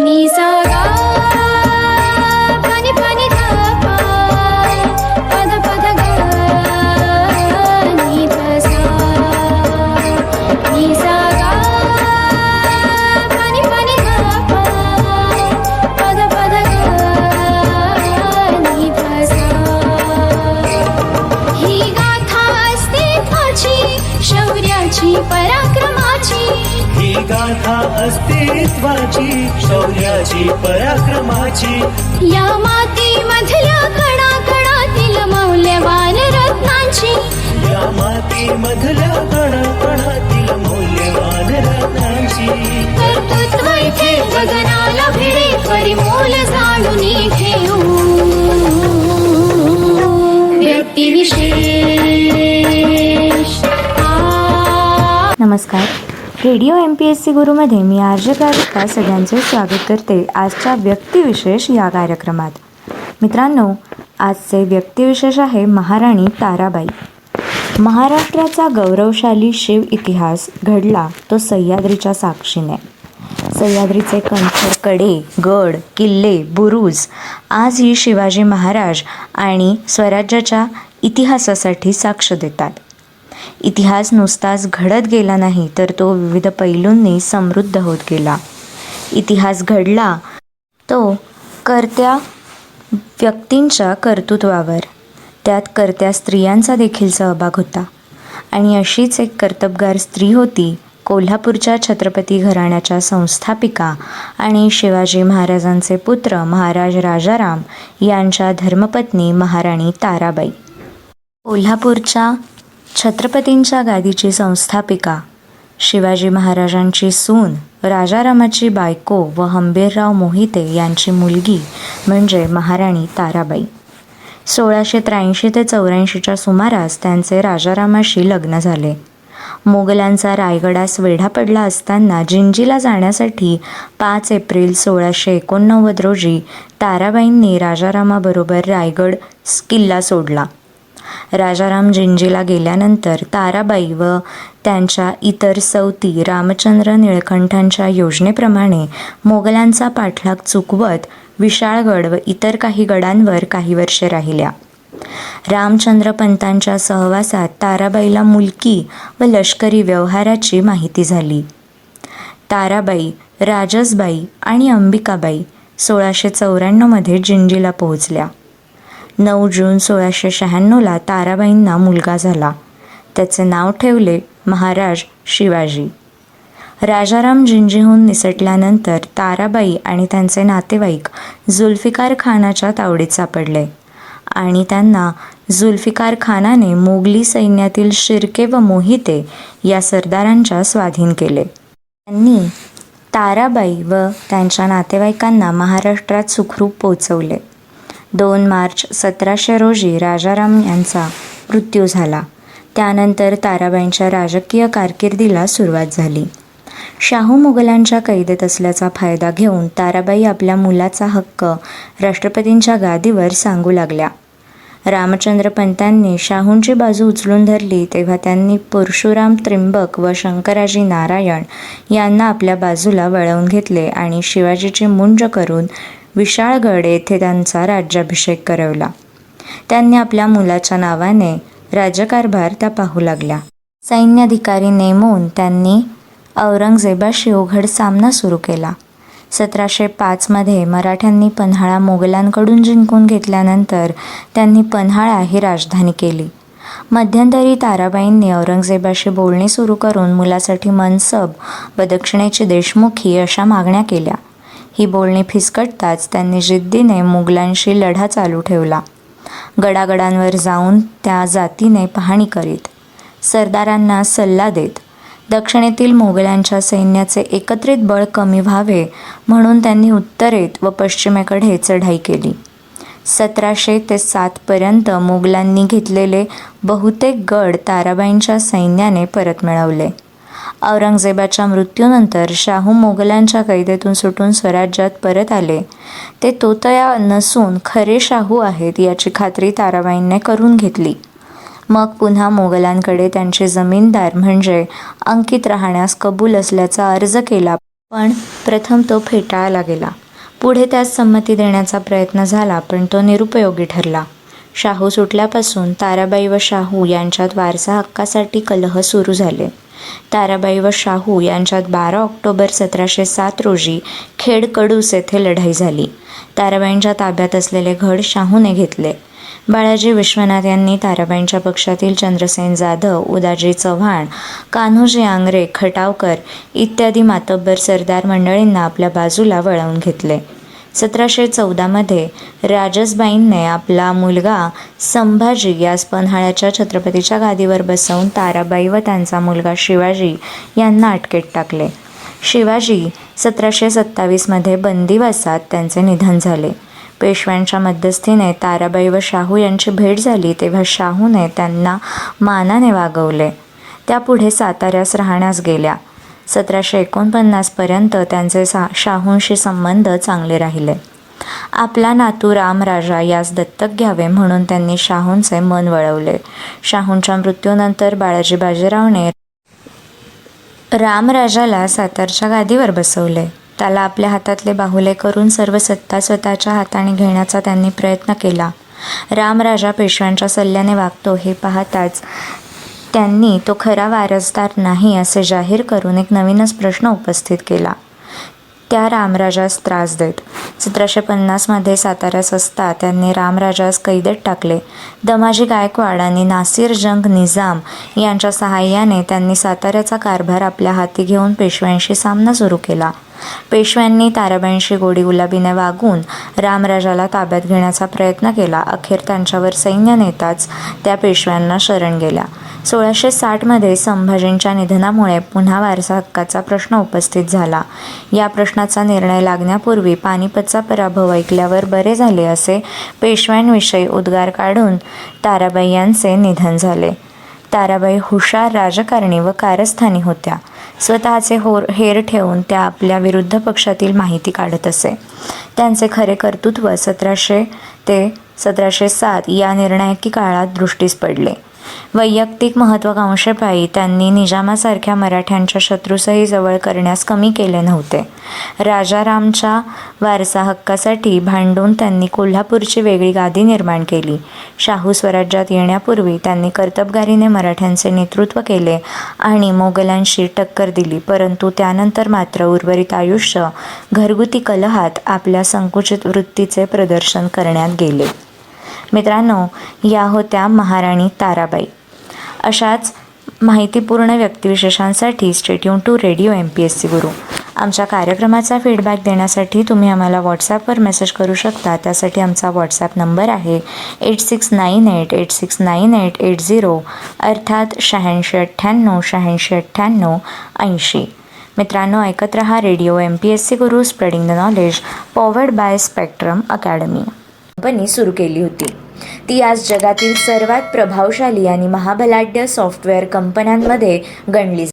नि सा गा पनि पनि धा पा पद पद गा नि ध सा नि सा गा पनि पनि धा पा पद पद गा नि ध सा ही गाथा अस्तित्वाची शौर्याची पराक्रमाची ही गाथा अस्तित्वाची शौर्याची पराक्रमाची या मातीमधल्या कणाकणातील मौल्यवान रत्नांची या मातीमधल्या कणाकणातील मौल्यवान रत्नांची कर्तृत्व इथे गगनाला भिडे परिमोल जाणून घेऊ व्यक्तिविशेष नमस्कार. रेडिओ MPSC गुरुमध्ये मी आर्य गाविका सगळ्यांचे स्वागत करते आजच्या व्यक्तिविशेष या कार्यक्रमात. मित्रांनो, आजचे व्यक्तिविशेष आहे महाराणी ताराबाई. महाराष्ट्राचा गौरवशाली शिव इतिहास घडला तो सह्याद्रीच्या साक्षीने. सह्याद्रीचे कंठर कडे, गड, किल्ले, बुरुज आजही शिवाजी महाराज आणि स्वराज्याच्या इतिहासासाठी साक्ष देतात. इतिहास नुसताच घडत गेला नाही तर तो विविध पैलूंनी समृद्ध होत गेला. इतिहास घडला तो कर्त्या व्यक्तींच्या कर्तृत्वावर. त्यात कर्त्या स्त्रियांचा देखील सहभाग होता आणि अशीच एक कर्तबगार स्त्री होती कोल्हापूरच्या छत्रपती घराण्याच्या संस्थापिका आणि शिवाजी महाराजांचे पुत्र महाराज राजाराम यांच्या धर्मपत्नी महाराणी ताराबाई. कोल्हापूरच्या छत्रपतींच्या गादीची संस्थापिका, शिवाजी महाराजांची सून, राजारामाची बायको व हंबीरराव मोहिते यांची मुलगी म्हणजे महाराणी ताराबाई. 1683 ते 84च्या सुमारास त्यांचे राजारामाशी लग्न झाले. मोगलांचा रायगडास वेढा पडला असताना जिंजीला जाण्यासाठी 5 एप्रिल 1689 रोजी ताराबाईंनी राजारामाबरोबर रायगड किल्ला सोडला. राजाराम जिंजीला गेल्यानंतर ताराबाई व त्यांच्या इतर सवती रामचंद्र निळकंठांच्या योजनेप्रमाणे मोगलांचा पाठलाग चुकवत विशाळगड व इतर काही गडांवर काही वर्षे राहिल्या. रामचंद्र पंतांच्या सहवासात ताराबाईला मुलकी व लष्करी व्यवहाराची माहिती झाली. ताराबाई, राजसबाई आणि अंबिकाबाई 1694 जिंजीला पोहोचल्या. 9 जून 1696 ताराबाईंना मुलगा झाला. त्याचे नाव ठेवले महाराज शिवाजी. राजाराम जिंजीहून निसटल्यानंतर ताराबाई आणि त्यांचे नातेवाईक जुल्फिकार खानाच्या तावडीत सापडले आणि त्यांना जुल्फिकार खानाने मोगली सैन्यातील शिर्के व मोहिते या सरदारांच्या स्वाधीन केले. त्यांनी ताराबाई व त्यांच्या नातेवाईकांना महाराष्ट्रात सुखरूप पोचवले. 2 मार्च 1700 रोजी राजाराम यांचा मृत्यू झाला. त्यानंतर ताराबाईंच्या राजकीय कारकिर्दीला सुरुवात झाली. शाहू मुघलांच्या कैदेत असल्याचा फायदा घेऊन ताराबाई आपल्या मुलाचा हक्क राष्ट्रपतींच्या गादीवर सांगू लागल्या. रामचंद्र पंतांनी शाहूंची बाजू उचलून धरली तेव्हा त्यांनी परशुराम त्रिंबक व शंकराजी नारायण यांना आपल्या बाजूला वळवून घेतले आणि शिवाजीची मुंज करून विशाळगड येथे त्यांचा राज्याभिषेक करवला. त्यांनी आपल्या मुलाच्या नावाने राज्यकारभार त्या पाहू लागल्या. सैन्याधिकारी नेमून त्यांनी औरंगजेबाशी उघड सामना सुरू केला. 1705 मराठ्यांनी पन्हाळा मोगलांकडून जिंकून घेतल्यानंतर त्यांनी पन्हाळा ही राजधानी केली. मध्यंतरी ताराबाईंनी औरंगजेबाशी बोलणी सुरू करून मुलासाठी मनसब व दक्षिणेची देशमुखी अशा मागण्या केल्या. ही बोलणी फिसकटताच त्यांनी जिद्दीने मुघलांशी लढा चालू ठेवला. गडागडांवर जाऊन त्या जातीने पाहणी करीत, सरदारांना सल्ला देत, दक्षिणेतील मोगलांच्या सैन्याचे एकत्रित बळ कमी व्हावे म्हणून त्यांनी उत्तरेत व पश्चिमेकडे चढाई केली. 1700 ते 7 पर्यंत मोगलांनी घेतलेले बहुतेक गड ताराबाईंच्या सैन्याने परत मिळवले. औरंगजेबाच्या मृत्यूनंतर शाहू मोगलांच्या कैदेतून सुटून स्वराज्यात परत आले. ते तोतया नसून खरे शाहू आहेत याची खात्री ताराबाईंनी करून घेतली. मग पुन्हा मोगलांकडे त्यांचे जमीनदार म्हणजे अंकित राहण्यास कबूल असल्याचा अर्ज केला. पण प्रथम तो फेटाळला गेला. पुढे त्यास संमती देण्याचा प्रयत्न झाला, पण तो निरुपयोगी ठरला. शाहू सुटल्यापासून ताराबाई व शाहू यांच्यात वारसा हक्कासाठी कलह सुरू झाले. ताराबाई व शाहू यांच्यात 12 ऑक्टोबर 1707 रोजी खेड कडूस येथे लढाई झाली. ताराबाईंच्या ताब्यात असलेले गड शाहूने घेतले. बाळाजी विश्वनाथ यांनी ताराबाईंच्या पक्षातील चंद्रसेन जाधव, उदाजी चव्हाण, कान्होजी आंग्रे, खटावकर इत्यादी मातब्बर सरदार मंडळींना आपल्या बाजूला वळवून घेतले. 1714 राजसबाईंनी आपला मुलगा संभाजी यास पन्हाळ्याच्या छत्रपतीच्या गादीवर बसवून ताराबाई व त्यांचा मुलगा शिवाजी यांना अटकेत टाकले. शिवाजी 1727 बंदिवासात त्यांचे निधन झाले. पेशव्यांच्या मध्यस्थीने ताराबाई व शाहू यांची भेट झाली तेव्हा शाहूने त्यांना मानाने वागवले. त्यापुढे साताऱ्यास राहण्यास गेल्या. 1749 पर्यंत त्यांचे शाहूंशी संबंध चांगले राहिले. आपला नातू रामराजा यास दत्तक घ्यावे म्हणून त्यांनी शाहूंचे मन वळवले. शाहूंच्या मृत्यूनंतर बाळाजी बाजीरावने रामराजाला सातारच्या गादीवर बसवले. त्याला आपल्या हातातले बाहुले करून सर्व सत्ता स्वतःच्या हाताने घेण्याचा त्यांनी प्रयत्न केला. रामराजा पेशव्यांच्या सल्ल्याने वागतो हे पाहताच त्यांनी तो खरा वारसदार नाही असे जाहीर करून एक नवीनच प्रश्न उपस्थित केला. त्या रामराजास त्रास देत. 1750 साताऱ्यास असता त्यांनी रामराजास कैदेत टाकले. दमाजी गायकवाड आणि नासिर जंग निजाम यांच्या सहाय्याने त्यांनी साताऱ्याचा कारभार आपल्या हाती घेऊन पेशव्यांशी सामना सुरू केला. पेशव्यांनी ताराबाईंशी गोडी गुलाबीने वागून रामराजाला ताब्यात घेण्याचा प्रयत्न केला. अखेर त्यांच्यावर सैन्य नेताच त्या पेशव्यांना शरण गेल्या. 1660 संभाजींच्या निधनामुळे पुन्हा वारसा हक्काचा प्रश्न उपस्थित झाला. या प्रश्नाचा निर्णय लागण्यापूर्वी पानिपतचा पराभव ऐकल्यावर बरे झाले असे पेशव्यांविषयी उद्गार काढून ताराबाई यांचे निधन झाले. ताराबाई हुशार राजकारणी व कारस्थानी होत्या. स्वतःचे हेर ठेवून त्या आपल्या विरुद्ध पक्षातील माहिती काढत असे. त्यांचे खरे कर्तृत्व 1700 ते 1707 या निर्णायकी काळात दृष्टीस पडले. वैयक्तिक महत्त्वाकांक्षेपायी त्यांनी निजामासारख्या मराठ्यांच्या शत्रूसही जवळ करण्यास कमी केले नव्हते. राजारामच्या वारसा हक्कासाठी भांडून त्यांनी कोल्हापूरची वेगळी गादी निर्माण केली. शाहू स्वराज्यात येण्यापूर्वी त्यांनी कर्तबगारीने मराठ्यांचे नेतृत्व केले आणि मोगलांशी टक्कर दिली, परंतु त्यानंतर मात्र उर्वरित आयुष्य घरगुती कलहात आपल्या संकुचित वृत्तीचे प्रदर्शन करण्यात गेले. मित्रांनो, या होत्या महाराणी ताराबाई. अशाच माहितीपूर्ण व्यक्तिविशेषांसाठी stay tune to radio MPSC Guru. आमच्या कार्यक्रमाचा फीडबॅक देण्यासाठी तुम्ही आम्हाला व्हॉट्सॲपवर मेसेज करू शकता. त्यासाठी आमचा व्हॉट्सॲप नंबर आहे 8698869880 अर्थात 8698869880. मित्रांनो, ऐकत रहा radio MPSC Guru, spreading the knowledge, powered by spectrum academy. Company सुरू केली होती. ती आज जगातील सर्वात प्रभावशाली आणि महाबलाढ्य सॉफ्टवेअर कंपन्यांमध्ये गणली